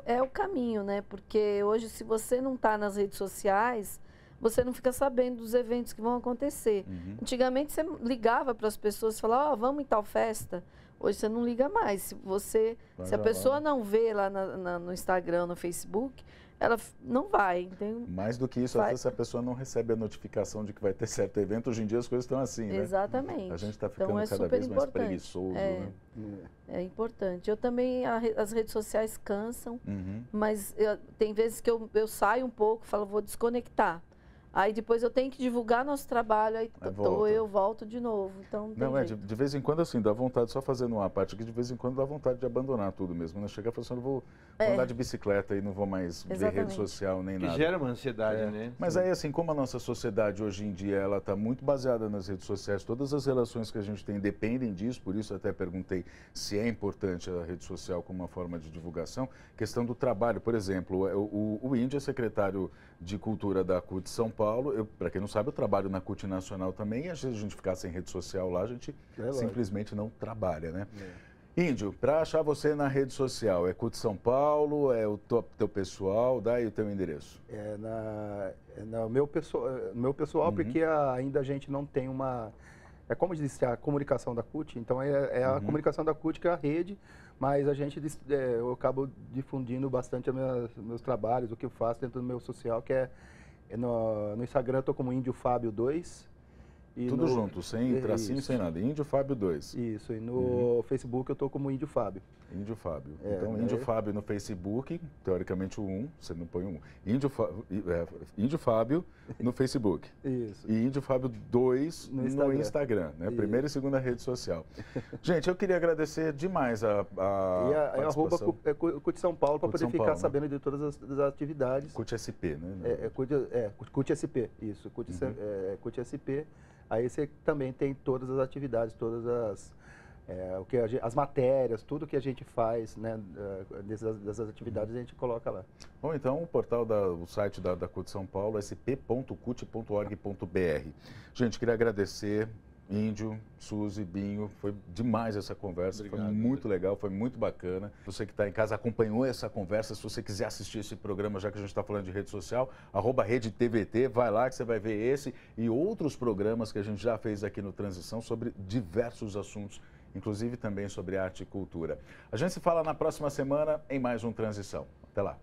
É o caminho, né? Porque hoje, se você não está nas redes sociais, você não fica sabendo dos eventos que vão acontecer. Antigamente, você ligava para as pessoas e falava, vamos em tal festa. Hoje, você não liga mais. Se a pessoa não vê lá no Instagram, no Facebook, ela não vai. Entendeu? Mais do que isso, às vezes a pessoa não recebe a notificação de que vai ter certo evento. Hoje em dia as coisas estão assim, né? Exatamente. A gente está ficando cada vez mais preguiçoso, né? É importante. Eu também, as redes sociais cansam, mas tem vezes que eu saio um pouco, falo, vou desconectar. Aí depois eu tenho que divulgar nosso trabalho, aí eu volto de novo. Então, não de vez em quando, assim, dá vontade, só fazendo uma parte aqui, de vez em quando dá vontade de abandonar tudo mesmo. Né? Chegar e falar assim, vou andar de bicicleta e não vou mais ver rede social nem nada. Que gera uma ansiedade, né? Mas aí, assim, como a nossa sociedade hoje em dia, ela está muito baseada nas redes sociais, todas as relações que a gente tem dependem disso, por isso até perguntei se é importante a rede social como uma forma de divulgação. Questão do trabalho, por exemplo, o Índio é secretário de Cultura da CUT São Paulo. Para quem não sabe, eu trabalho na CUT Nacional também, e às vezes a gente ficar sem rede social lá, a gente simplesmente não trabalha, né? Índio, para achar você na rede social, é CUT São Paulo, é o teu pessoal, dá aí o teu endereço. No meu pessoal, porque ainda a gente não tem uma... É como disse, a comunicação da CUT, então a comunicação da CUT que é a rede, mas a gente, eu acabo difundindo bastante meus trabalhos, o que eu faço dentro do meu social, que no Instagram eu estou como Índio Fábio 2. E tudo junto, sem tracinho, sem nada. Índio Fábio 2. Isso, e no Facebook eu estou como Índio Fábio. Índio Fábio. Então, Índio Fábio no Facebook, teoricamente o 1, você não põe um. Índio Fábio no Facebook. Isso. E Índio Fábio 2 no Instagram, né? Primeira e segunda rede social. Gente, eu queria agradecer demais a participação. CUT São Paulo, para poder ficar sabendo de todas as atividades. CUT SP, né? CUT SP, isso. CUT SP. Aí você também tem todas as atividades, todas as matérias, tudo que a gente faz, né, dessas atividades a gente coloca lá. Bom, então o site da CUT São Paulo, sp.cut.org.br. Gente, queria agradecer, Índio, Suzy, Binho, foi demais essa conversa, foi muito legal, foi muito bacana. Você que está em casa acompanhou essa conversa, se você quiser assistir esse programa, já que a gente está falando de rede social, @RedeTVT, vai lá que você vai ver esse e outros programas que a gente já fez aqui no Transição sobre diversos assuntos, inclusive também sobre arte e cultura. A gente se fala na próxima semana em mais um Transição. Até lá.